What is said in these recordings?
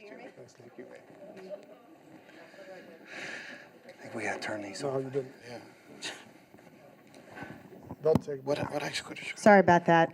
Thank you, babe. I think we gotta turn these off. No, you didn't. Yeah. They'll take. What I could have. Sorry about that.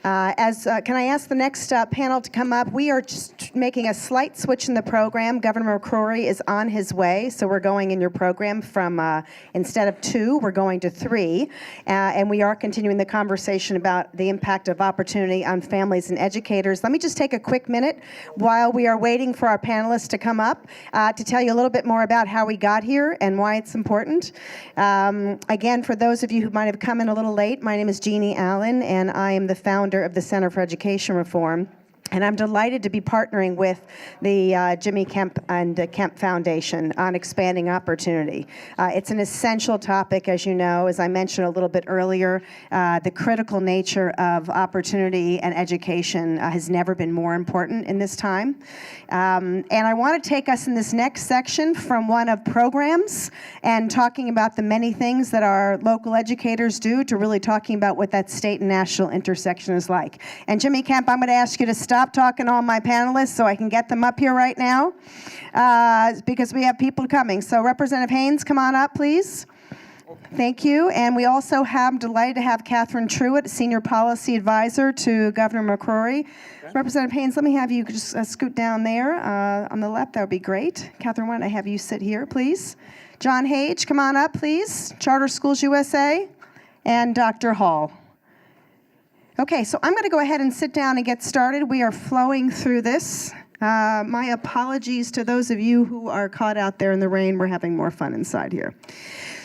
Can I ask the next panel to come up? We are just making a slight switch in the program. Governor McCrory is on his way, so we're going in your program from, instead of 2, we're going to 3. And we are continuing the conversation about the impact of opportunity on families and educators. Let me just take a quick minute while we are waiting for our panelists to come up to tell you a little bit more about how we got here and why it's important. Again, for those of you who might have come in a little late, my name is Jeannie Allen, and I am the founder of the Center for Education Reform. And I'm delighted to be partnering with the Jimmy Kemp and the Kemp Foundation on expanding opportunity. It's an essential topic, as you know, as I mentioned a little bit earlier. The critical nature of opportunity and education has never been more important in this time. And I want to take us in this next section from one of programs and talking about the many things that our local educators do to really talking about what that state and national intersection is like. And Jimmy Kemp, I'm going to ask you to stop talking to all my panelists so I can get them up here right now because we have people coming. So Representative Haynes, come on up, please. Thank you. And we also have, delighted to have Catherine Truitt, Senior Policy Advisor to Governor McCrory. Okay. Representative Haynes, let me have you just scoot down there on the left. That would be great. Catherine, why don't I have you sit here, please? John Hage, come on up, please. Charter Schools USA. And Dr. Hall. Okay, so I'm going to go ahead and sit down and get started. We are flowing through this. My apologies to those of you who are caught out there in the rain. We're having more fun inside here.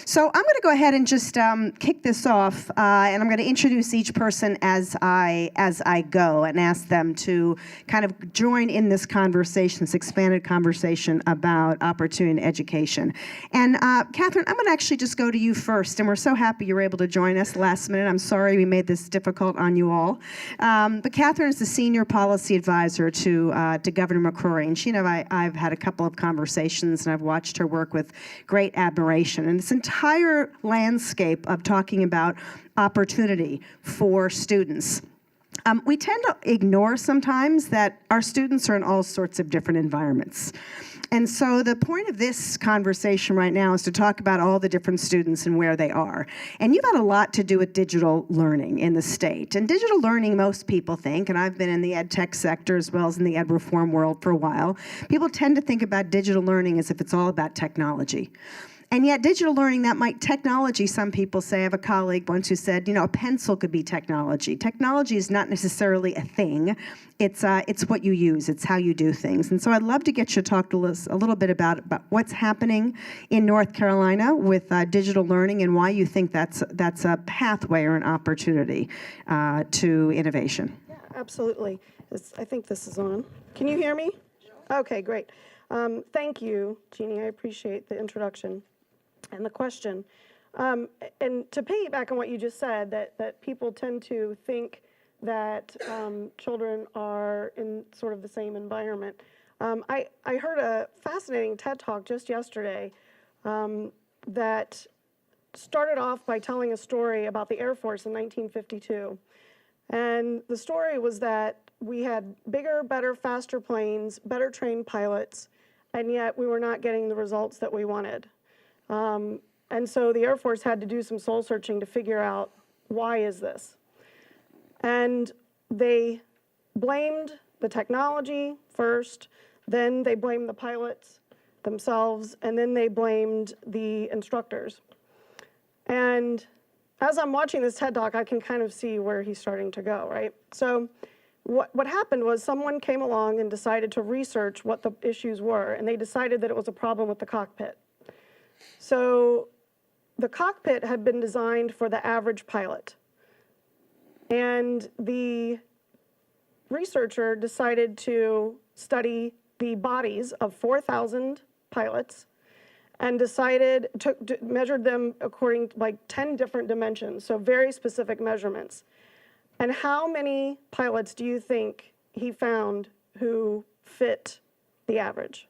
So I'm going to go ahead and just kick this off, and I'm going to introduce each person as I go and ask them to kind of join in this conversation, this expanded conversation about opportunity in education. And Catherine, I'm going to actually just go to you first, and we're so happy you were able to join us last minute. I'm sorry we made this difficult on you all. But Catherine is the Senior Policy Advisor to Governor McCrory, and she and I've had a couple of conversations, and I've watched her work with great admiration. And this entire landscape of talking about opportunity for students. We tend to ignore sometimes that our students are in all sorts of different environments. And so the point of this conversation right now is to talk about all the different students and where they are. And you've had a lot to do with digital learning in the state. And digital learning, most people think, and I've been in the ed tech sector as well as in the ed reform world for a while, people tend to think about digital learning as if it's all about technology. And yet digital learning, technology, some people say, I have a colleague once who said, a pencil could be technology. Technology is not necessarily a thing. It's what you use. It's how you do things. And so I'd love to get you to talk to us a little bit about what's happening in North Carolina with digital learning and why you think that's a pathway or an opportunity to innovation. Yeah, absolutely. I think this is on. Can you hear me? Okay, great. Thank you, Jeannie. I appreciate the introduction and the question. And to piggyback on what you just said, that people tend to think that children are in sort of the same environment. I heard a fascinating TED Talk just yesterday that started off by telling a story about the Air Force in 1952. And the story was that we had bigger, better, faster planes, better trained pilots, and yet we were not getting the results that we wanted. And so the Air Force had to do some soul searching to figure out, why is this? And they blamed the technology first, then they blamed the pilots themselves, and then they blamed the instructors. And as I'm watching this TED Talk, I can kind of see where he's starting to go, right? So what happened was someone came along and decided to research what the issues were, and they decided that it was a problem with the cockpit. So the cockpit had been designed for the average pilot. And the researcher decided to study the bodies of 4,000 pilots and measured them according to like 10 different dimensions, so very specific measurements. And how many pilots do you think he found who fit the average?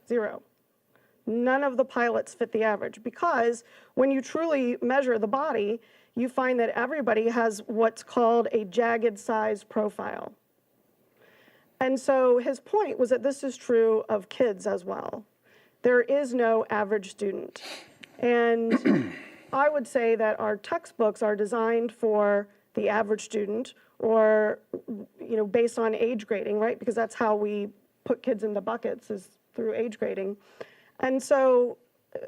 0. None of the pilots fit the average, because when you truly measure the body, you find that everybody has what's called a jagged size profile. And so his point was that this is true of kids as well. There is no average student. And I would say that our textbooks are designed for the average student, or, based on age grading, right? Because that's how we put kids into buckets, is through age grading. And so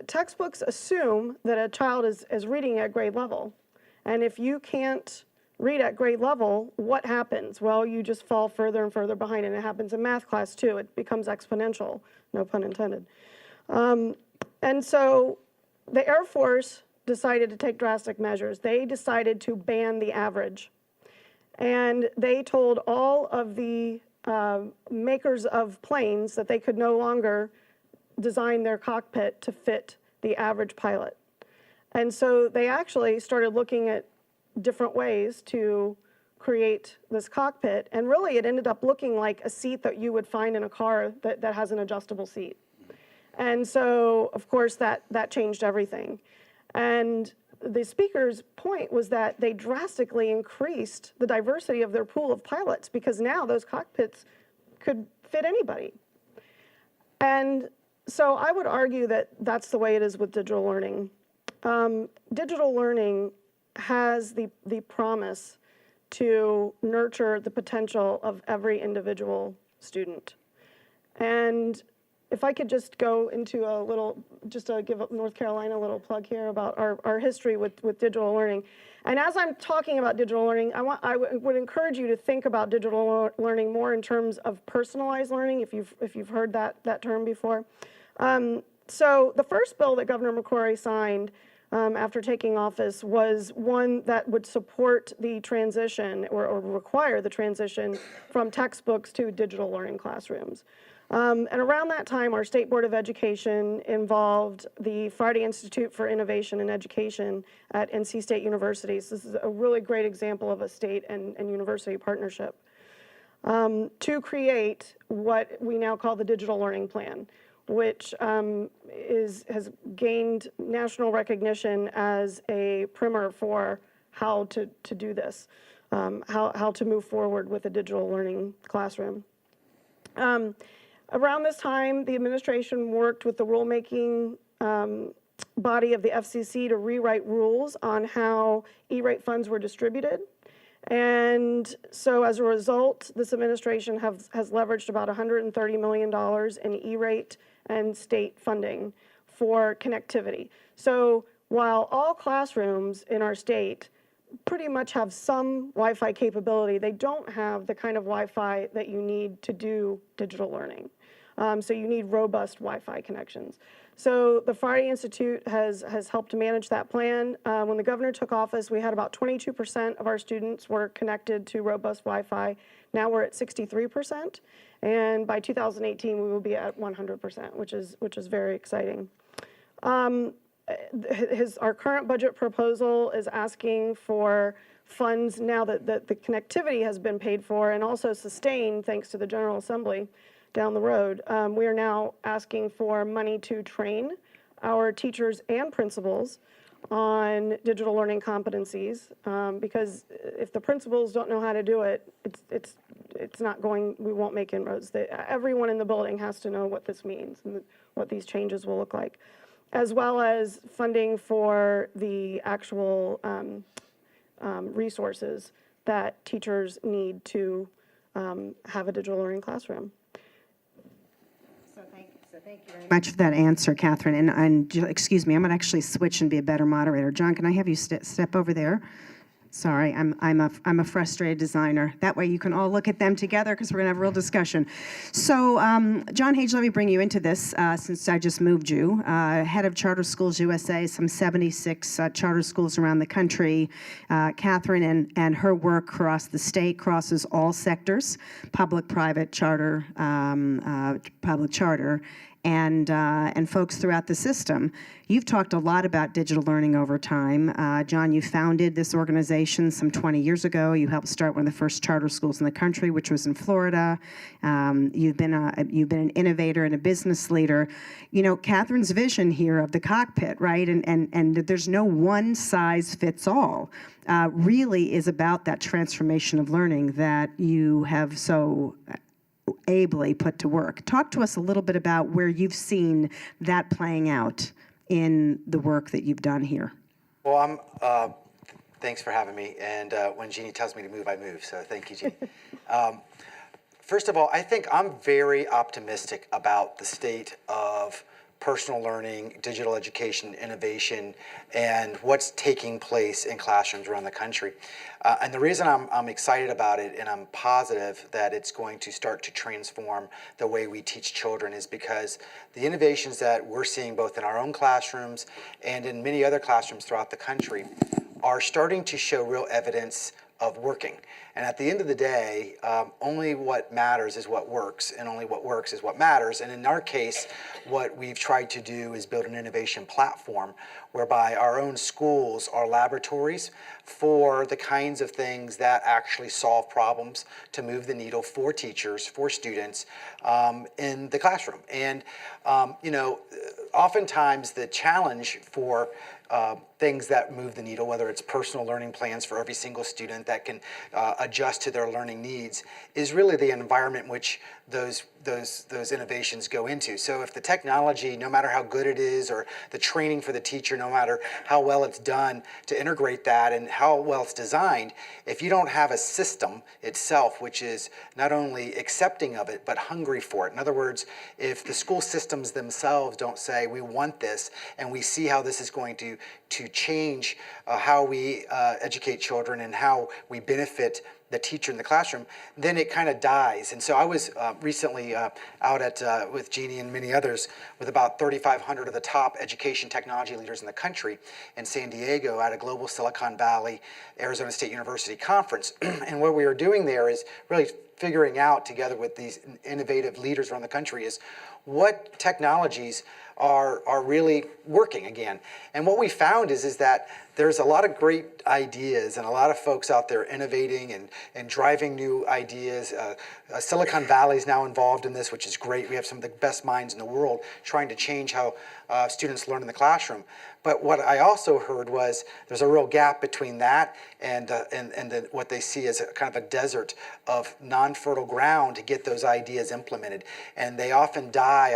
textbooks assume that a child is reading at grade level. And if you can't read at grade level, what happens? Well, you just fall further and further behind, and it happens in math class too. It becomes exponential, no pun intended. And so the Air Force decided to take drastic measures. They decided to ban the average. And they told all of the makers of planes that they could no longer design their cockpit to fit the average pilot. And so they actually started looking at different ways to create this cockpit, and really it ended up looking like a seat that you would find in a car that has an adjustable seat. And so, of course, that changed everything. And the speaker's point was that they drastically increased the diversity of their pool of pilots, because now those cockpits could fit anybody. And so I would argue that that's the way it is with digital learning. Digital learning has the promise to nurture the potential of every individual student. And if I could just go into a little, just to give North Carolina a little plug here about our history with digital learning. And as I'm talking about digital learning, I would encourage you to think about digital learning more in terms of personalized learning, if you've heard that term before. So the first bill that Governor McCrory signed after taking office was one that would support the transition, or require the transition from textbooks to digital learning classrooms. And around that time, our State Board of Education involved the Friday Institute for Innovation and Education at NC State Universities. This is a really great example of a state and university partnership to create what we now call the Digital Learning Plan, which has gained national recognition as a primer for how to do this, how to move forward with a digital learning classroom. Around this time, the administration worked with the rulemaking body of the FCC to rewrite rules on how E-rate funds were distributed. And so as a result, this administration has leveraged about $130 million in E-rate and state funding for connectivity. So while all classrooms in our state pretty much have some Wi-Fi capability, they don't have the kind of Wi-Fi that you need to do digital learning. So you need robust Wi-Fi connections. So the Friday Institute has helped manage that plan. When the governor took office, we had about 22% of our students were connected to robust Wi-Fi. Now we're at 63%, and by 2018 we will be at 100%, which is very exciting. Our current budget proposal is asking for funds now that the connectivity has been paid for and also sustained thanks to the General Assembly down the road. We are now asking for money to train our teachers and principals on digital learning competencies, because if the principals don't know how to do it, it's not going, we won't make inroads. Everyone in the building has to know what this means and what these changes will look like, as well as funding for the actual resources that teachers need to have a digital learning classroom. Thank you very much for that answer, Catherine. And excuse me, I'm going to actually switch and be a better moderator. John, can I have you step over there? Sorry, I'm a frustrated designer. That way you can all look at them together, because we're going to have a real discussion. So, John Hage, let me bring you into this since I just moved you. Head of Charter Schools USA, some 76 charter schools around the country. Catherine and her work across the state crosses all sectors: public, private, charter, public charter, and folks throughout the system. You've talked a lot about digital learning over time. John, you founded this organization some 20 years ago. You helped start one of the first charter schools in the country, which was in Florida. You've been an innovator and a business leader. You know, Catherine's vision here of the cockpit, right? And there's no one size fits all. Really is about that transformation of learning that you have so ably put to work. Talk to us a little bit about where you've seen that playing out in the work that you've done here. Well, thanks for having me. And when Jeannie tells me to move, I move. So thank you, Jeannie. First of all, I think I'm very optimistic about the state of personal learning, digital education, innovation, and what's taking place in classrooms around the country. And the reason I'm excited about it and I'm positive that it's going to start to transform the way we teach children is because the innovations that we're seeing both in our own classrooms and in many other classrooms throughout the country are starting to show real evidence of working. And at the end of the day, only what matters is what works, and only what works is what matters. And in our case, what we've tried to do is build an innovation platform whereby our own schools are laboratories for the kinds of things that actually solve problems to move the needle for teachers, for students in the classroom. And, oftentimes the challenge for things that move the needle, whether it's personal learning plans for every single student that can adjust to their learning needs, is really the environment in which those innovations go into. So if the technology, no matter how good it is, or the training for the teacher, no matter how well it's done to integrate that and how well it's designed, if you don't have a system itself which is not only accepting of it, but hungry for it. In other words, if the school systems themselves don't say, we want this, and we see how this is going to change how we educate children and how we benefit the teacher in the classroom, then it kind of dies. And so I was recently out at with Jeannie and many others with about 3,500 of the top education technology leaders in the country in San Diego at a global Silicon Valley, Arizona State University conference. And what we were doing there is really figuring out together with these innovative leaders around the country is what technologies are really working again. And what we found is that there's a lot of great ideas and a lot of folks out there innovating and driving new ideas. Silicon Valley is now involved in this, which is great. We have some of the best minds in the world trying to change how students learn in the classroom. But what I also heard was there's a real gap between that and what they see as a kind of a desert of non-fertile ground to get those ideas implemented. And they often die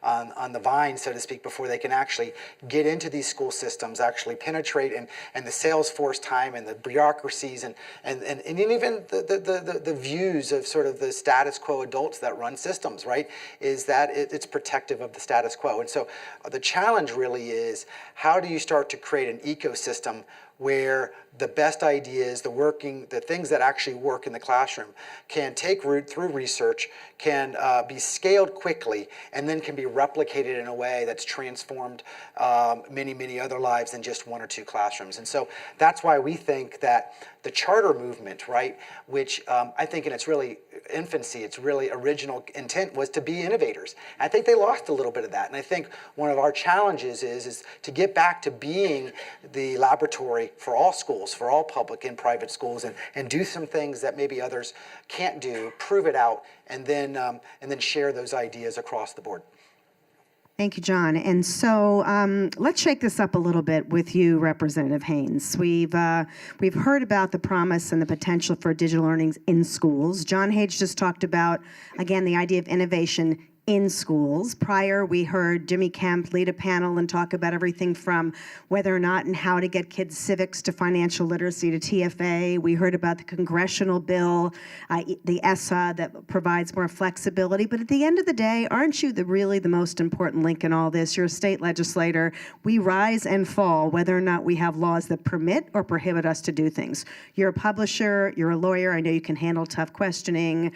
on the vine, so to speak, before they can actually get into these school systems, actually penetrate and the sales force time and the bureaucracies and even the views of sort of the status quo adults that run systems, right, is that it's protective of the status quo. And so the challenge really is, how do you start to create an ecosystem where the best ideas, the things that actually work in the classroom can take root through research, can be scaled quickly, and then can be replicated in a way that's transformed many, many other lives than just one or two classrooms. And so that's why we think that the charter movement, right, which I think in its really infancy, its really original intent was to be innovators. I think they lost a little bit of that. And I think one of our challenges is to get back to being the laboratory for all schools, for all public and private schools, and do some things that maybe others can't do, prove it out, and then share those ideas across the board. Thank you, John. And so let's shake this up a little bit with you, Representative Haynes. We've heard about the promise and the potential for digital learning in schools. John Hayes just talked about, again, the idea of innovation in schools. Prior, we heard Jimmy Kemp lead a panel and talk about everything from whether or not and how to get kids civics to financial literacy to TFA. We heard about the congressional bill, the ESSA, that provides more flexibility. But at the end of the day, aren't you really the most important link in all this? You're a state legislator. We rise and fall whether or not we have laws that permit or prohibit us to do things. You're a publisher, you're a lawyer. I know you can handle tough questioning.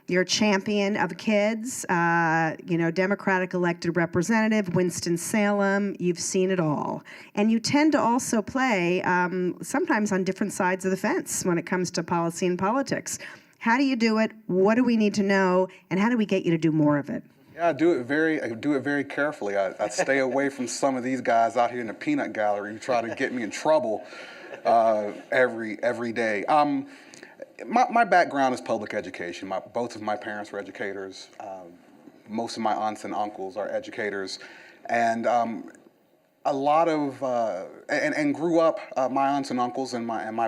You're a champion of kids, Democratic elected representative, Winston-Salem. You've seen it all. And you tend to also play sometimes on different sides of the fence when it comes to policy and politics. How do you do it? What do we need to know? And how do we get you to do more of it? Yeah, I do it very carefully. I stay away from some of these guys out here in the peanut gallery who try to get me in trouble every day. My background is public education. Both of my parents were educators. Most of my aunts and uncles are educators. And a lot of and grew up. My aunts and uncles and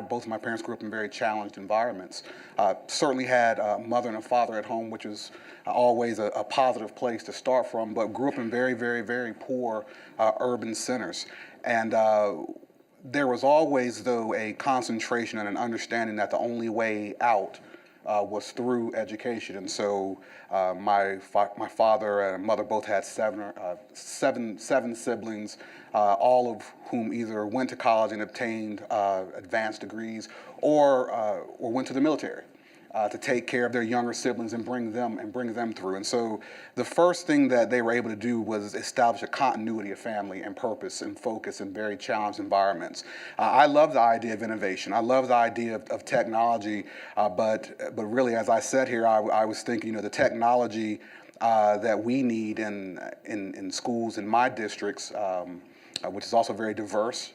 both of my parents grew up in very challenged environments. Certainly had a mother and a father at home, which was always a positive place to start from. But grew up in very, very, very poor urban centers, and there was always, though, a concentration and an understanding that the only way out was through education. And so my father and mother both had seven siblings, all of whom either went to college and obtained advanced degrees or went to the military to take care of their younger siblings and bring them through. And so the first thing that they were able to do was establish a continuity of family and purpose and focus in very challenged environments. I love the idea of innovation. I love the idea of technology, but really, as I said here, I was thinking, the technology that we need in schools in my districts, which is also very diverse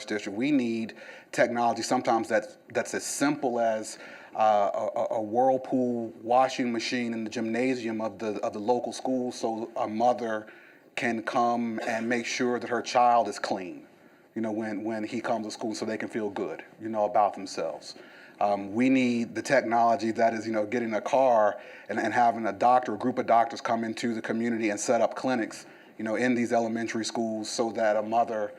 district. We need technology sometimes that's as simple as a Whirlpool washing machine in the gymnasium of the local school, so a mother can come and make sure that her child is clean, when he comes to school, so they can feel good, about themselves. We need the technology that is, getting a car and having a group of doctors come into the community and set up clinics, in these elementary schools, so that a mother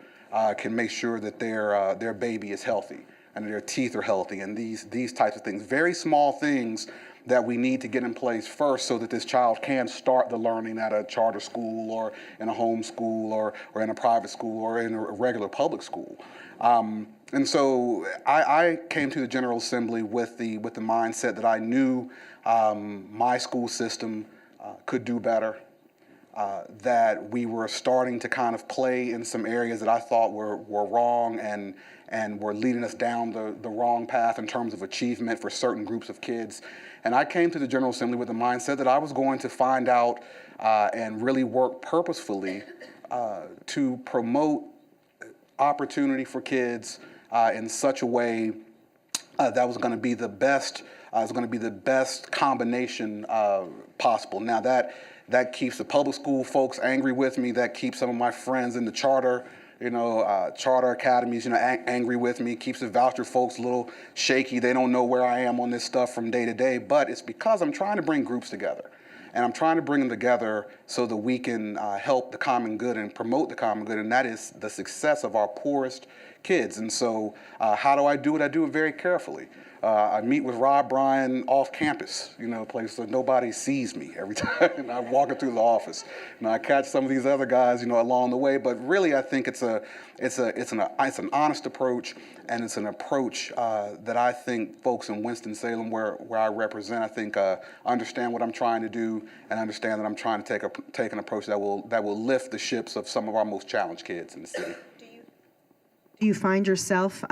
can make sure that their baby is healthy and their teeth are healthy, and these types of things. Very small things that we need to get in place first so that this child can start the learning at a charter school or in a home school or in a private school or in a regular public school. And so I came to the General Assembly with the mindset that I knew my school system could do better, that we were starting to kind of play in some areas that I thought were wrong and were leading us down the wrong path in terms of achievement for certain groups of kids. And I came to the General Assembly with the mindset that I was going to find out and really work purposefully to promote opportunity for kids in such a way that was going to be the best. Combination possible. Now that keeps the public school folks angry with me. That keeps some of my friends in the charter academies, angry with me. Keeps the voucher folks a little shaky. They don't know where I am on this stuff from day to day. But it's because I'm trying to bring groups together. And I'm trying to bring them together so that we can help the common good and promote the common good, and that is the success of our poorest kids. And so how do I do it? I do it very carefully. I meet with Rob Bryan off campus, a place so nobody sees me every time I'm walking through the office. I catch some of these other guys, along the way. But really, I think it's an honest approach, and it's an approach that I think folks in Winston-Salem, where I represent, I think understand what I'm trying to do and understand that I'm trying to take an approach that will lift the ships of some of our most challenged kids in the city. Do you find yourself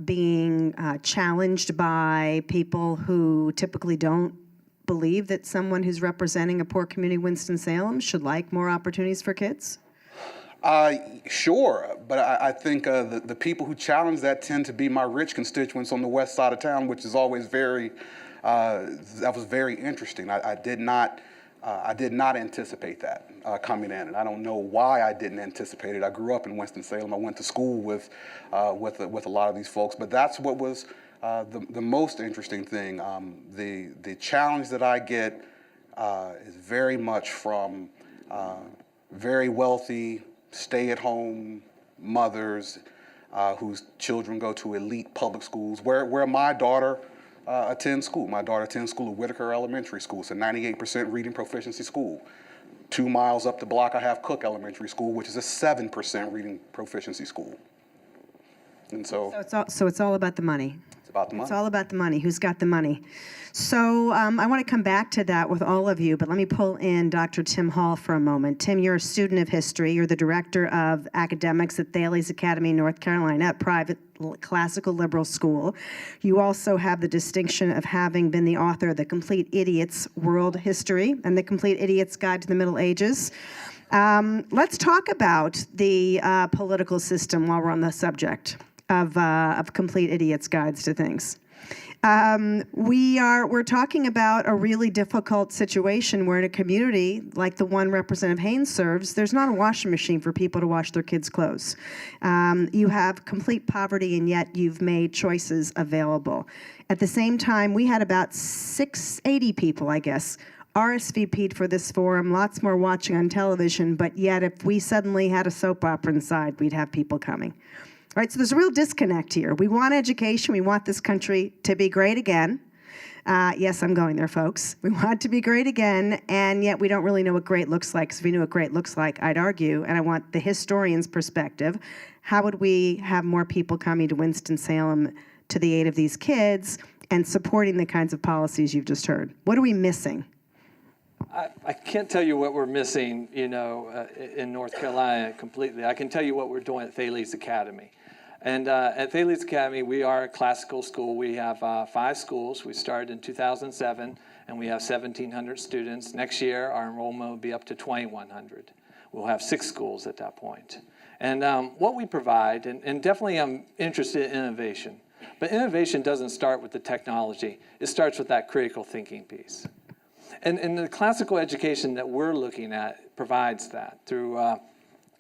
being challenged by people who typically don't believe that someone who's representing a poor community in Winston-Salem should like more opportunities for kids? Sure, but I think the people who challenge that tend to be my rich constituents on the west side of town, which is always that was very interesting. I did not anticipate that coming in, and I don't know why I didn't anticipate it. I grew up in Winston-Salem. I went to school with a lot of these folks, but that's what was the most interesting thing. The challenge that I get is very much from very wealthy, stay-at-home mothers whose children go to elite public schools, where my daughter attends school. My daughter attends school at Whitaker Elementary School. It's a 98% reading proficiency school. 2 miles up the block, I have Cook Elementary School, which is a 7% reading proficiency school. And so it's all about the money. It's about the money. It's all about the money. Who's got the money? So I want to come back to that with all of you, but let me pull in Dr. Tim Hall for a moment. Tim, you're a student of history. You're the director of academics at Thales Academy, North Carolina, a private classical liberal school. You also have the distinction of having been the author of The Complete Idiot's World History and The Complete Idiot's Guide to the Middle Ages. Let's talk about the political system while we're on the subject of Complete Idiot's Guides to Things. We're talking about a really difficult situation where in a community like the one Representative Haynes serves, there's not a washing machine for people to wash their kids' clothes. You have complete poverty, and yet you've made choices available. At the same time, we had about 680 people, I guess, RSVP'd for this forum, lots more watching on television, but yet if we suddenly had a soap opera inside, we'd have people coming. All right, so there's a real disconnect here. We want education. We want this country to be great again. Yes, I'm going there, folks. We want it to be great again, and yet we don't really know what great looks like. Because if we knew what great looks like, I'd argue, and I want the historian's perspective, how would we have more people coming to Winston-Salem to the aid of these kids and supporting the kinds of policies you've just heard? What are we missing? I can't tell you what we're missing, in North Carolina completely. I can tell you what we're doing at Thales Academy. And at Thales Academy, we are a classical school. We have 5 schools. We started in 2007, and we have 1,700 students. Next year, our enrollment will be up to 2,100. We'll have 6 schools at that point. And what we provide, and definitely I'm interested in innovation, but innovation doesn't start with the technology. It starts with that critical thinking piece. And the classical education that we're looking at provides that through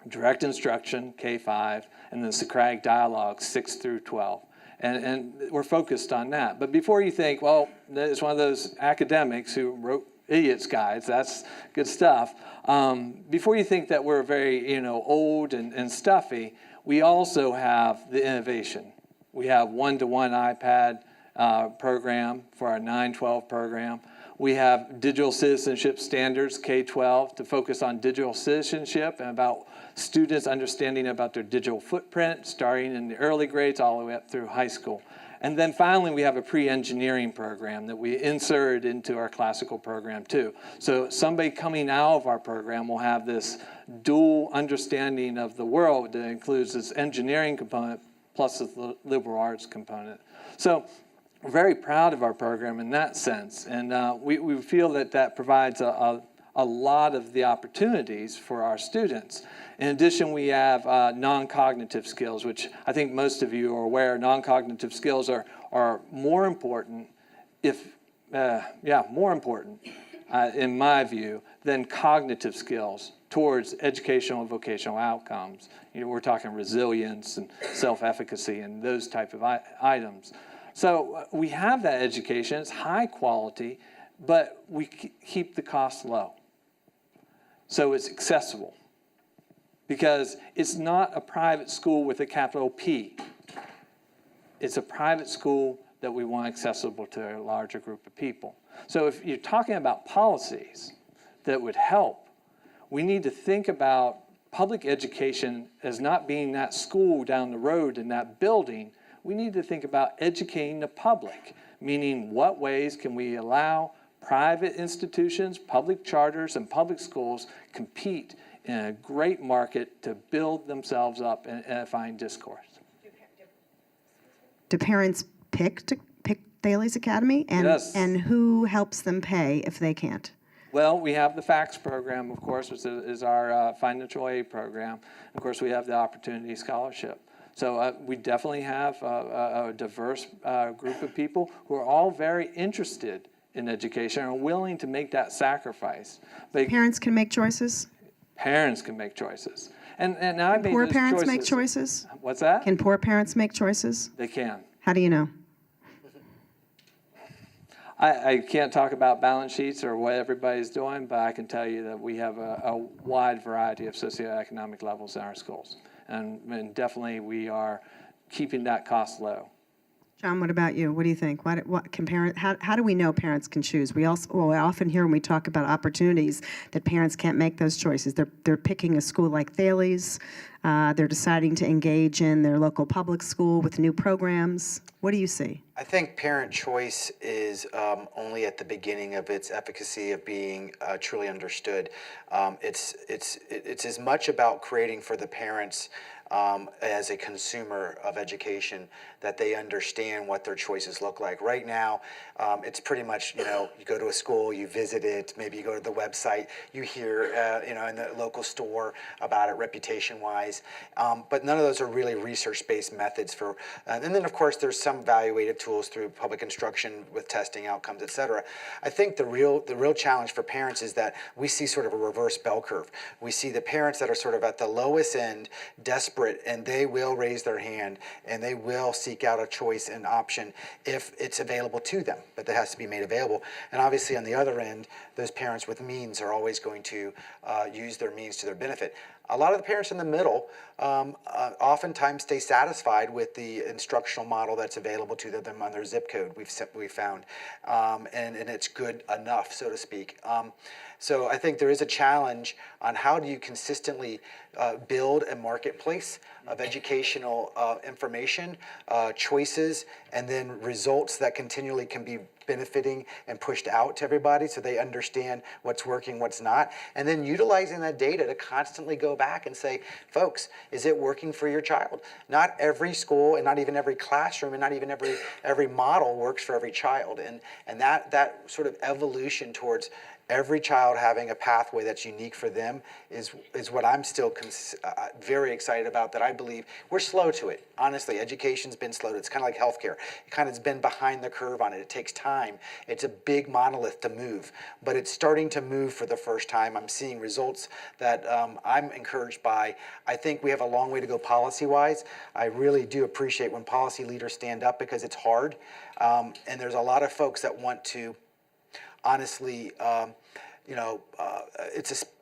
direct instruction, K-5, and the Socratic dialogue, 6 through 12. And we're focused on that. But before you think, well, it's one of those academics who wrote idiots' guides, that's good stuff. Before you think that we're very, old and stuffy, we also have the innovation. We have one-to-one iPad program for our 9-12 program. We have digital citizenship standards, K-12, to focus on digital citizenship and about students understanding about their digital footprint, starting in the early grades all the way up through high school. And then finally, we have a pre-engineering program that we inserted into our classical program too. So somebody coming out of our program will have this dual understanding of the world that includes this engineering component plus the liberal arts component. So we're very proud of our program in that sense, and we feel that provides a lot of the opportunities for our students. In addition, we have non-cognitive skills, which I think most of you are aware. Non-cognitive skills are more important, more important, in my view, than cognitive skills towards educational and vocational outcomes. We're talking resilience and self-efficacy and those type of items. So we have that education, it's high quality, but we keep the cost low. So it's accessible because it's not a private school with a capital P. It's a private school that we want accessible to a larger group of people. So if you're talking about policies that would help, we need to think about public education as not being that school down the road in that building. We need to think about educating the public, meaning what ways can we allow private institutions, public charters, and public schools compete in a great market to build themselves up in edifying discourse. Do parents pick Thales Academy? Yes. And who helps them pay if they can't? Well, we have the FACTS program, of course, which is our financial aid program. Of course, we have the Opportunity Scholarship. So we definitely have a diverse group of people who are all very interested in education and are willing to make that sacrifice. But Parents can make choices? parents can make choices. And I made Poor those parents choices. make choices? What's that? Can poor parents make choices? They can. How do you know? I can't talk about balance sheets or what everybody's doing, but I can tell you that we have a wide variety of socioeconomic levels in our schools. And definitely we are keeping that cost low. John, what about you? What do you think? What can how do we know parents can choose? We often hear when we talk about opportunities that parents can't make those choices. They're picking a school like Thales. They're deciding to engage in their local public school with new programs. What do you see? I think parent choice is only at the beginning of its efficacy of being truly understood. It's as much about creating for the parents as a consumer of education, that they understand what their choices look like. Right now, it's pretty much, you go to a school, you visit it, maybe you go to the website, you hear, in the local store about it reputation-wise, but none of those are really research-based methods for, and then of course there's some evaluative tools through public instruction with testing outcomes, et cetera. I think the real challenge for parents is that we see sort of a reverse bell curve. We see the parents that are sort of at the lowest end, desperate, and they will raise their hand and they will seek out a choice and option if it's available to them, but that has to be made available. And obviously on the other end, those parents with means are always going to use their means to their benefit. A lot of the parents in the middle oftentimes stay satisfied with the instructional model that's available to them on their zip code, we've found, and it's good enough, so to speak. So I think there is a challenge on how do you consistently build a marketplace of educational information, choices, and then results that continually can be benefiting and pushed out to everybody so they understand what's working, what's not, and then utilizing that data to constantly go back and say, folks, is it working for your child? Not every school and not even every classroom and not even every model works for every child, and that sort of evolution towards every child having a pathway that's unique for them is what I'm still very excited about, that I believe we're slow to it. Honestly, education's been slow to it. It's kind of like healthcare. It kind of has been behind the curve on it. It takes time. It's a big monolith to move, but it's starting to move for the first time. I'm seeing results that I'm encouraged by. I think we have a long way to go policy-wise. I really do appreciate when policy leaders stand up because it's hard, and there's a lot of folks that want to honestly,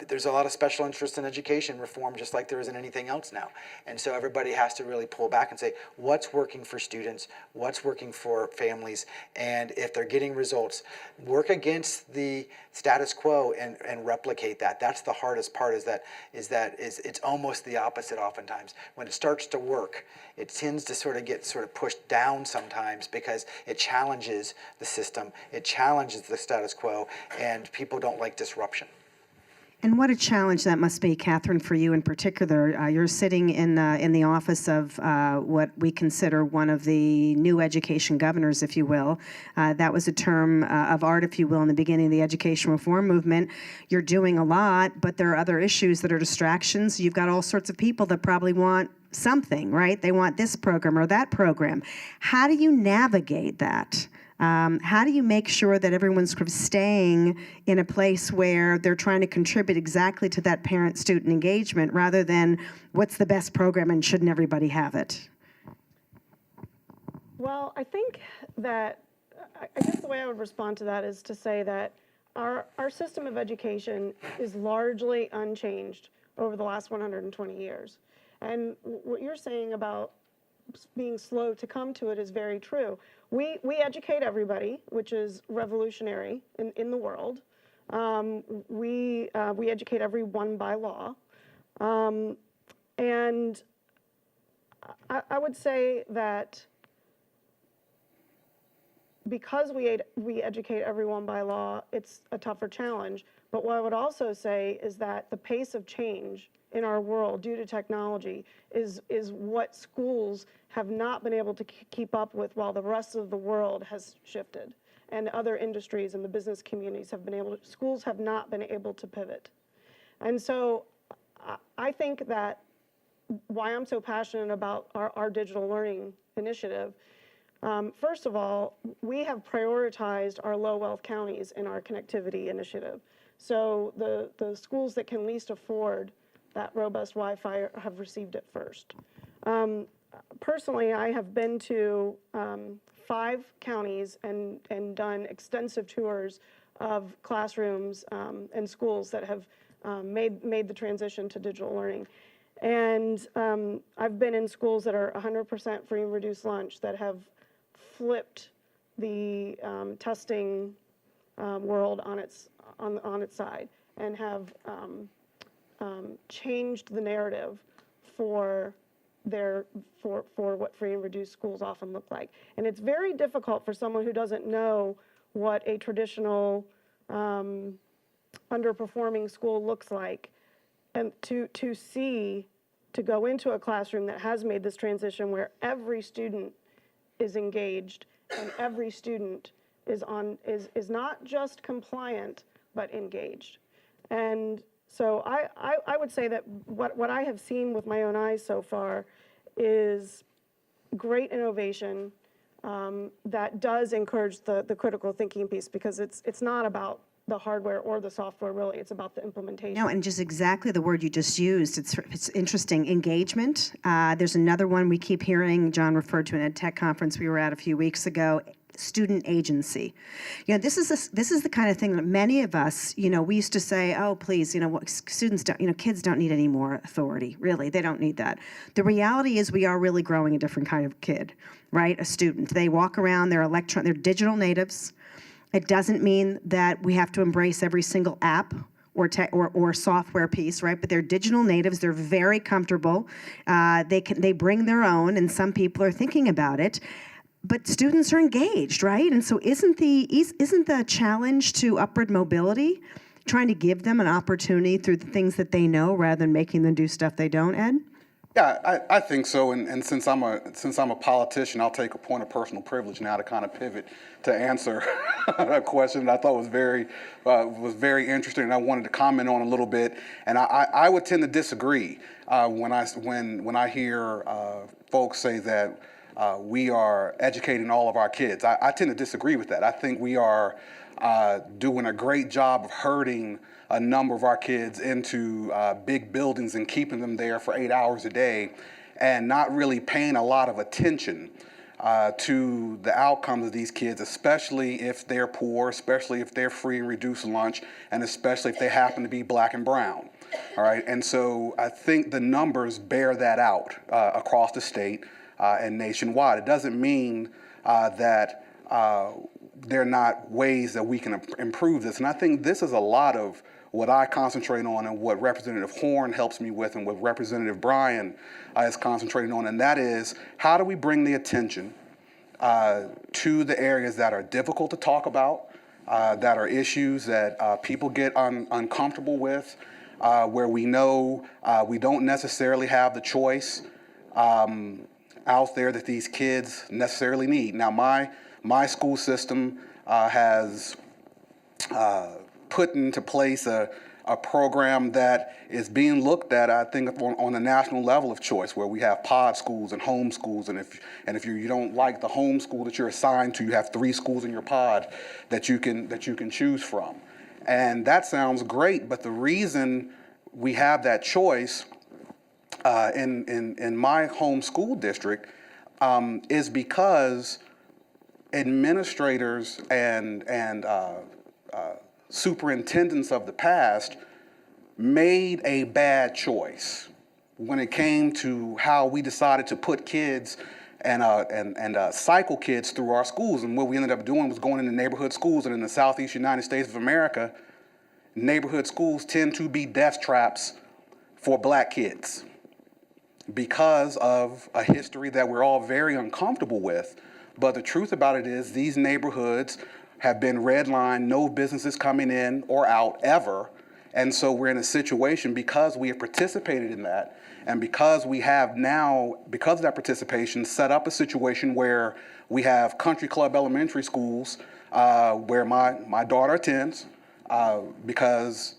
there's a lot of special interest in education reform, just like there is in anything else now. And so everybody has to really pull back and say, what's working for students, what's working for families, and if they're getting results, work against the status quo and replicate that. That's the hardest part, is it's almost the opposite oftentimes. When it starts to work, it tends to get pushed down sometimes because it challenges the system, it challenges the status quo, and people don't like disruption. And what a challenge that must be, Catherine, for you in particular. You're sitting in the office of what we consider one of the new education governors, if you will. That was a term of art, if you will, in the beginning of the education reform movement. You're doing a lot, but there are other issues that are distractions. You've got all sorts of people that probably want something, right? They want this program or that program. How do you navigate that? How do you make sure that everyone's sort of staying in a place where they're trying to contribute exactly to that parent-student engagement rather than what's the best program and shouldn't everybody have it? Well, I think that, I guess the way I would respond to that is to say that our system of education is largely unchanged over the last 120 years. And what you're saying about being slow to come to it is very true. We educate everybody, which is revolutionary in the world. We educate everyone by law. And I would say that because we educate everyone by law, it's a tougher challenge. But what I would also say is that the pace of change in our world due to technology is what schools have not been able to keep up with, while the rest of the world has shifted, and other industries and the business communities schools have not been able to pivot. And so I think that why I'm so passionate about our digital learning initiative, first of all, we have prioritized our low-wealth counties in our connectivity initiative. So the schools that can least afford that robust Wi-Fi have received it first. Personally, I have been to 5 counties and done extensive tours of classrooms and schools that have made the transition to digital learning. And I've been in schools that are 100% free and reduced lunch, that have flipped the testing world on its side, and have changed the narrative for what free and reduced schools often look like. And it's very difficult for someone who doesn't know what a traditional underperforming school looks like, and to to go into a classroom that has made this transition where every student is engaged and every student is not just compliant, but engaged. And so I would say that what I have seen with my own eyes so far is great innovation that does encourage the critical thinking piece, because it's not about the hardware or the software, really. It's about the implementation. No, and just exactly the word you just used. It's interesting. Engagement. There's another one we keep hearing. John referred to in a tech conference we were at a few weeks ago. Student agency. This is the kind of thing that many of us, we used to say, oh, please, students don't, kids don't need any more authority. Really, they don't need that. The reality is we are really growing a different kind of kid, right? A student. They walk around, they're digital natives. It doesn't mean that we have to embrace every single app or software piece, right? But they're digital natives. They're very comfortable. They bring their own, and some people are thinking about it. But students are engaged, right? And so isn't the challenge to upward mobility trying to give them an opportunity through the things that they know rather than making them do stuff they don't, Ed? Yeah, I think so. And since I'm a politician, I'll take a point of personal privilege now to kind of pivot to answer a question that I thought was very interesting, and I wanted to comment on a little bit. And I would tend to disagree when I hear folks say that we are educating all of our kids. I tend to disagree with that. I think we are doing a great job of herding a number of our kids into big buildings and keeping them there for 8 hours a day and not really paying a lot of attention to the outcomes of these kids, especially if they're poor, especially if they're free and reduced lunch, and especially if they happen to be black and brown. All right, and so I think the numbers bear that out across the state and nationwide. It doesn't mean that there are not ways that we can improve this. And I think this is a lot of what I concentrate on and what Representative Horn helps me with and what Representative Bryan is concentrating on, and that is how do we bring the attention to the areas that are difficult to talk about, that are issues that people get uncomfortable with, where we know we don't necessarily have the choice out there that these kids necessarily need. Now, my school system has put into place a program that is being looked at, I think, on a national level of choice, where we have pod schools and home schools, and if you don't like the home school that you're assigned to, you have 3 schools in your pod that you can choose from, and that sounds great. But the reason we have that choice in my home school district is because administrators and superintendents of the past made a bad choice when it came to how we decided to put kids and cycle kids through our schools. And what we ended up doing was going into neighborhood schools. And in the Southeast United States of America, neighborhood schools tend to be death traps for black kids because of a history that we're all very uncomfortable with. But the truth about it is these neighborhoods have been redlined, no businesses coming in or out ever. And so we're in a situation, because we have participated in that, and because we have now, because of that participation, set up a situation where we have country club elementary schools where my daughter attends because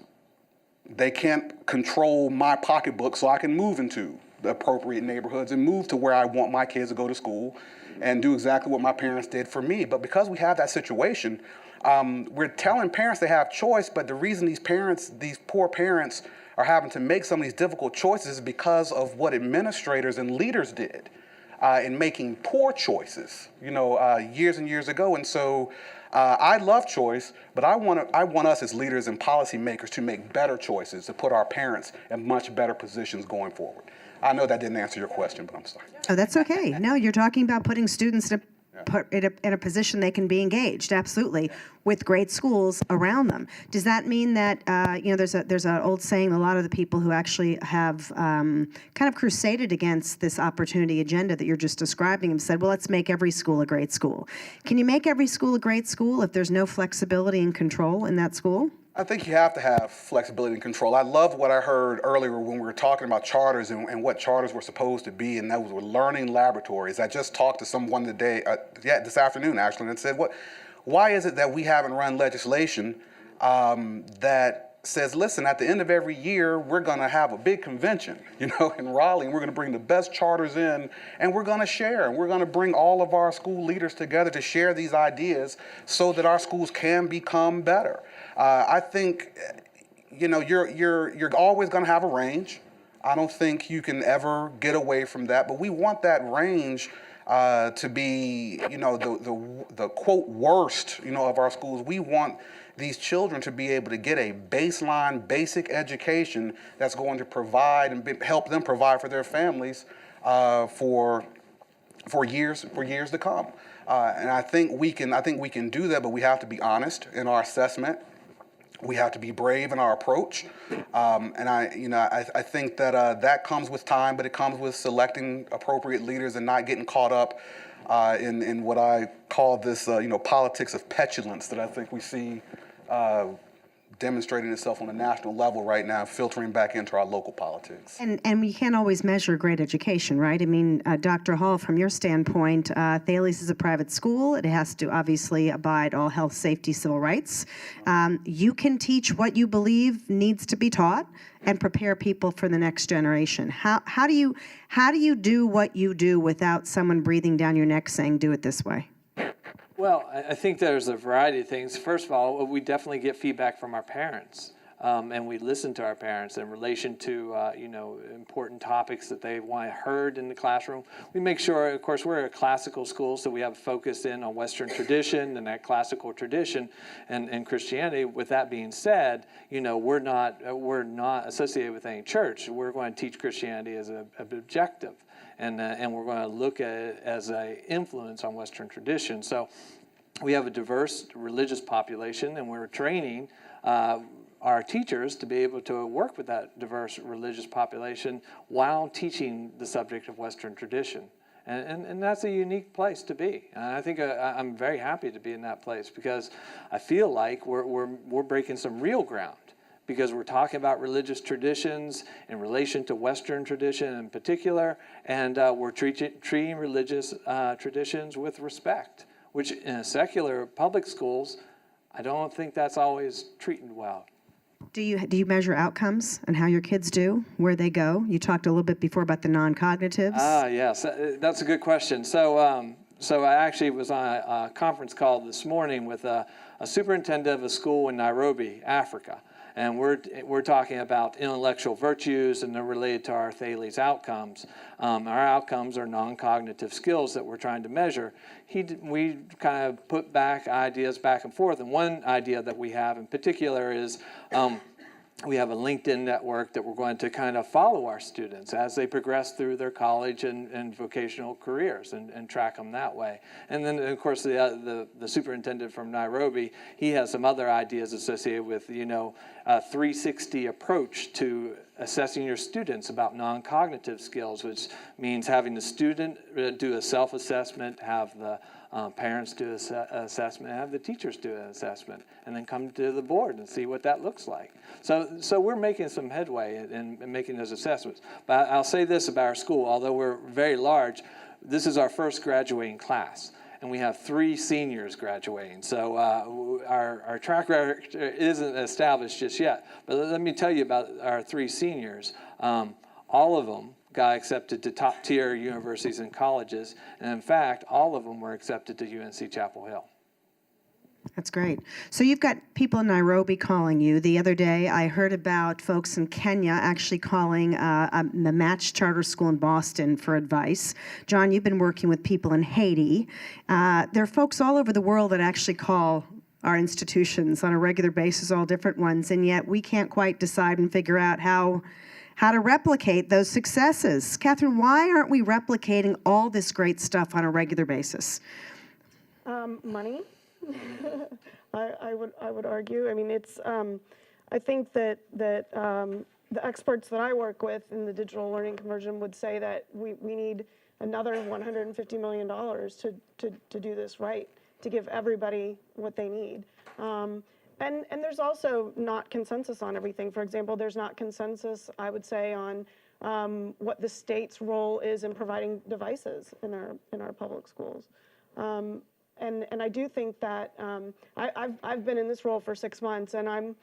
they can't control my pocketbook, so I can move into the appropriate neighborhoods and move to where I want my kids to go to school and do exactly what my parents did for me. But because we have that situation, we're telling parents they have choice, but the reason these poor parents are having to make some of these difficult choices is because of what administrators and leaders did in making poor choices, years and years ago. And so I love choice, but I want us as leaders and policymakers to make better choices, to put our parents in much better positions going forward. I know that didn't answer your question, but I'm sorry. Oh, that's okay. No, you're talking about putting students in a position they can be engaged, absolutely, with great schools around them. Does that mean that, there's an old saying, a lot of the people who actually have kind of crusaded against this opportunity agenda that you're just describing have said, well, let's make every school a great school. Can you make every school a great school if there's no flexibility and control in that school? I think you have to have flexibility and control. I love what I heard earlier when we were talking about charters and what charters were supposed to be, and that was learning laboratories. I just talked to someone today, this afternoon actually, and said, why is it that we haven't run legislation that says, listen, at the end of every year, we're going to have a big convention, in Raleigh, and we're going to bring the best charters in, and we're going to share, and we're going to bring all of our school leaders together to share these ideas so that our schools can become better. I think, you're always going to have a range. I don't think you can ever get away from that, but we want that range to be, the quote worst, of our schools. We want these children to be able to get a baseline, basic education that's going to provide and help them provide for their families for years to come. And I think we can do that, but we have to be honest in our assessment. We have to be brave in our approach, and I think that that comes with time, but it comes with selecting appropriate leaders and not getting caught up in what I call this, politics of petulance that I think we see demonstrating itself on a national level right now, filtering back into our local politics. And we can't always measure great education, right? I mean, Dr. Hall, from your standpoint, Thales is a private school. It has to obviously abide all health, safety, civil rights. You can teach what you believe needs to be taught and prepare people for the next generation. How do you do what you do without someone breathing down your neck saying, do it this way? Well, I think there's a variety of things. First of all, we definitely get feedback from our parents, and we listen to our parents in relation to important topics that they want heard in the classroom. We make sure, of course, we're a classical school, so we have a focus in on Western tradition and that classical tradition and Christianity. With that being said, we're not associated with any church. We're going to teach Christianity as an objective. And we're going to look at it as an influence on Western tradition. So we have a diverse religious population, and we're training our teachers to be able to work with that diverse religious population while teaching the subject of Western tradition. And that's a unique place to be. And I think I'm very happy to be in that place because I feel like we're breaking some real ground. Because we're talking about religious traditions in relation to Western tradition in particular, and we're treating religious traditions with respect, which in secular public schools, I don't think that's always treated well. Do you measure outcomes and how your kids do, where they go? You talked a little bit before about the non-cognitives. Yes, that's a good question. So I actually was on a conference call this morning with a superintendent of a school in Nairobi, Africa. And we're talking about intellectual virtues, and they're related to our Thales outcomes. Our outcomes are non-cognitive skills that we're trying to measure. We kind of put ideas back and forth, and one idea that we have in particular is we have a LinkedIn network that we're going to kind of follow our students as they progress through their college and vocational careers and track them that way. And then, of course, the superintendent from Nairobi, he has some other ideas associated with, a 360 approach to assessing your students about non-cognitive skills, which means having the student do a self-assessment, have the parents do an assessment, have the teachers do an assessment, and then come to the board and see what that looks like. So we're making some headway in making those assessments. But I'll say this about our school, although we're very large, this is our first graduating class. And we have 3 seniors graduating. So our track record isn't established just yet. But let me tell you about our 3 seniors. All of them got accepted to top-tier universities and colleges. And in fact, all of them were accepted to UNC Chapel Hill. That's great. So you've got people in Nairobi calling you. The other day, I heard about folks in Kenya actually calling the Match Charter School in Boston for advice. John, you've been working with people in Haiti. There are folks all over the world that actually call our institutions on a regular basis, all different ones, and yet we can't quite decide and figure out how to replicate those successes. Catherine, why aren't we replicating all this great stuff on a regular basis? Money. I would argue. I mean, it's. I think that the experts that I work with in the digital learning conversion would say that we need another $150 million to do this right, to give everybody what they need. And there's also not consensus on everything. For example, there's not consensus, I would say, on what the state's role is in providing devices in our public schools. And I do think that I've been in this role for 6 months, and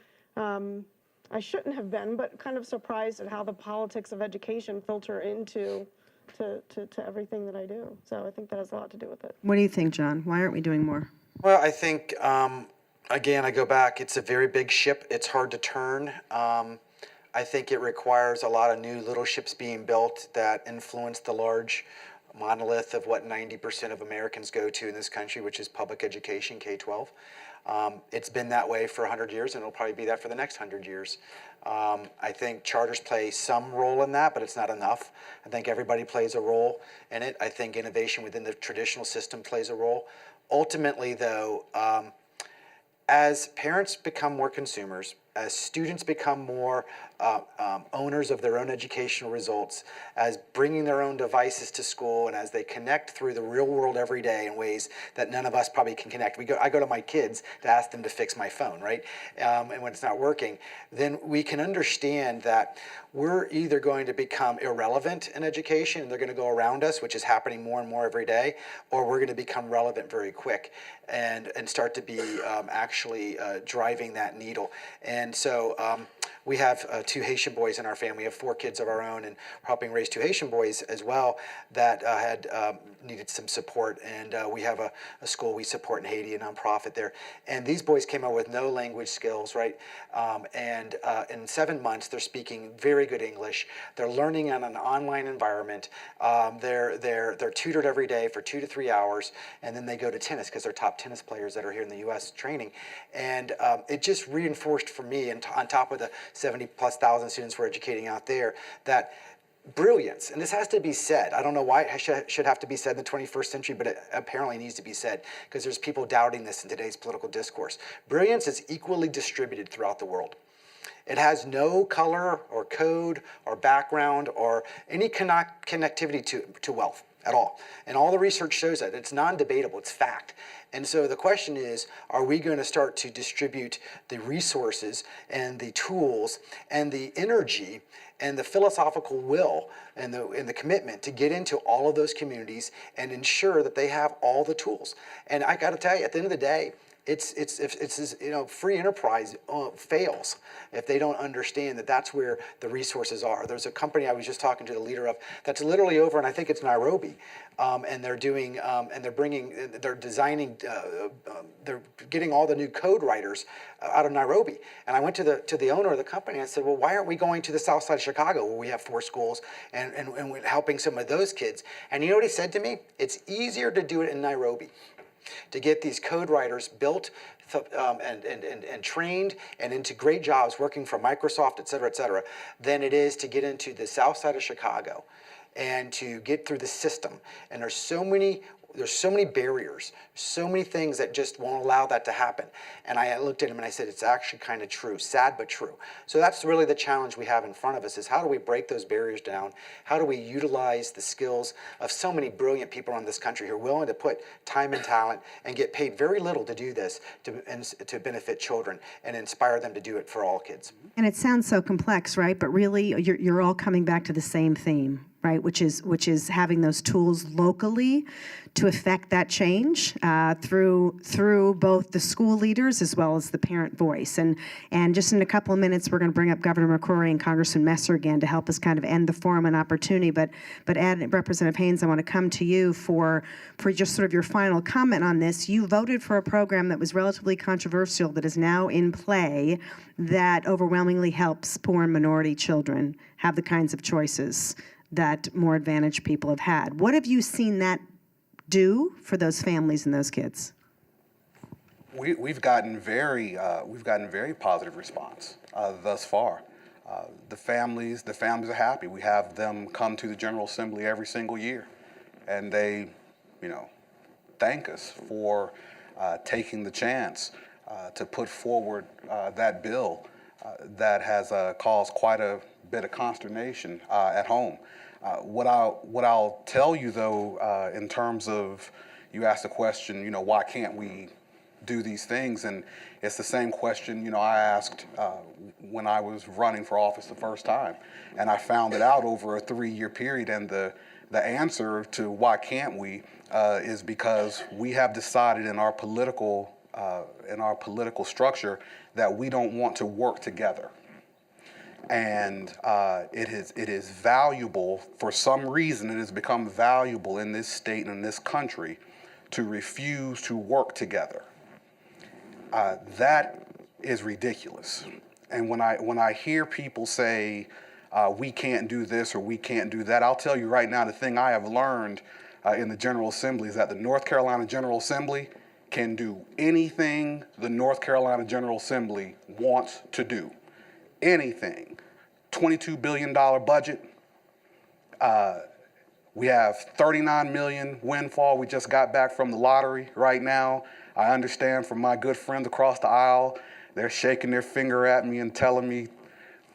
I shouldn't have been, but kind of surprised at how the politics of education filter into to everything that I do. So I think that has a lot to do with it. What do you think, John? Why aren't we doing more? Well, I think, again, I go back, it's a very big ship. It's hard to turn. I think it requires a lot of new little ships being built that influence the large monolith of what 90% of Americans go to in this country, which is public education, K-12. It's been that way for 100 years, and it'll probably be that for the next 100 years. I think charters play some role in that, but it's not enough. I think everybody plays a role in it. I think innovation within the traditional system plays a role. Ultimately, though, as parents become more consumers, as students become more owners of their own educational results, as bringing their own devices to school, and as they connect through the real world every day in ways that none of us probably can connect. I go to my kids to ask them to fix my phone, right? And when it's not working, then we can understand that we're either going to become irrelevant in education, and they're going to go around us, which is happening more and more every day, or we're going to become relevant very quick and start to be actually driving that needle. And so we have 2 Haitian boys in our family. We have 4 kids of our own, and we're helping raise 2 Haitian boys as well that had needed some support. And we have a school we support in Haiti, a nonprofit there. And these boys came out with no language skills, right? And in 7 months, they're speaking very good English. They're learning in an online environment. They're tutored every day for 2 to 3 hours, and then they go to tennis because they're top tennis players that are here in the U.S. training. And it just reinforced for me, and on top of the 70,000+ students we're educating out there, that brilliance, and this has to be said. I don't know why it should have to be said in the 21st century, but it apparently needs to be said because there's people doubting this in today's political discourse. Brilliance is equally distributed throughout the world. It has no color or code or background or any connectivity to wealth at all. And all the research shows that. It's non-debatable, it's fact. And so the question is, are we going to start to distribute the resources and the tools and the energy and the philosophical will and the commitment to get into all of those communities and ensure that they have all the tools? And I got to tell you, at the end of the day, it's free enterprise fails if they don't understand that that's where the resources are. There's a company I was just talking to the leader of that's literally over, and I think it's Nairobi, and they're doing and they're designing, they're getting all the new code writers out of Nairobi. And I went to the owner of the company and I said, well, why aren't we going to the south side of Chicago where we have 4 schools and helping some of those kids? And you know what he said to me? It's easier to do it in Nairobi, to get these code writers built and trained and into great jobs working for Microsoft, et cetera, than it is to get into the south side of Chicago and to get through the system. And there's so many barriers, so many things that just won't allow that to happen. And I looked at him and I said, it's actually kind of true, sad but true. So that's really the challenge we have in front of us, is how do we break those barriers down? How do we utilize the skills of so many brilliant people in this country who are willing to put time and talent and get paid very little to do this to benefit children and inspire them to do it for all kids? And it sounds so complex, right? But really, you're all coming back to the same theme, right? Which is having those tools locally to affect that change through both the school leaders as well as the parent voice. And just in a couple of minutes, we're going to bring up Governor McCrory and Congressman Messer again to help us kind of end the forum and opportunity. But Representative Haynes, I want to come to you for just sort of your final comment on this. You voted for a program that was relatively controversial that is now in play that overwhelmingly helps poor and minority children have the kinds of choices that more advantaged people have had. What have you seen that do for those families and those kids? We've gotten very positive response thus far. The families are happy. We have them come to the General Assembly every single year, and they, thank us for taking the chance to put forward that bill that has caused quite a bit of consternation at home. What I'll tell you though, in terms of, you asked the question, why can't we do these things. And it's the same question, I asked when I was running for office the first time. And I found it out over a 3-year period. And the answer to why can't we is because we have decided in our political structure that we don't want to work together. And it is valuable, for some reason it has become valuable in this state and in this country to refuse to work together. That is ridiculous. And when I hear people say, we can't do this or we can't do that, I'll tell you right now, the thing I have learned in the General Assembly is that the North Carolina General Assembly can do anything the North Carolina General Assembly wants to do. Anything. $22 billion budget. We have $39 million windfall we just got back from the lottery right now. I understand from my good friends across the aisle, they're shaking their finger at me and telling me,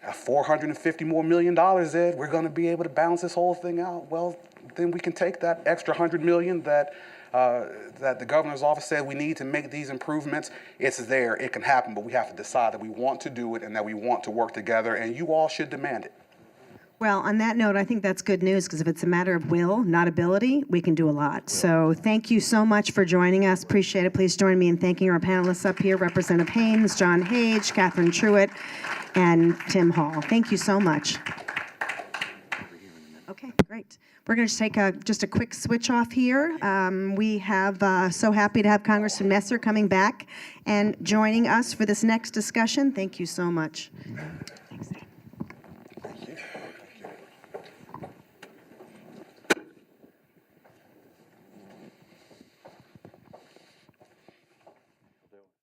$450 more million, Ed, we're going to be able to balance this whole thing out. Well, then we can take that extra $100 million that the governor's office said we need to make these improvements. It's there, it can happen, but we have to decide that we want to do it and that we want to work together, and you all should demand it. Well, on that note, I think that's good news, because if it's a matter of will, not ability, we can do a lot. So thank you so much for joining us. Appreciate it. Please join me in thanking our panelists up here, Representative Haynes, John Hage, Catherine Truitt, and Tim Hall. Thank you so much. Okay, great. We're going to take just a quick switch off here. We have so happy to have Congressman Messer coming back and joining us for this next discussion. Thank you so much.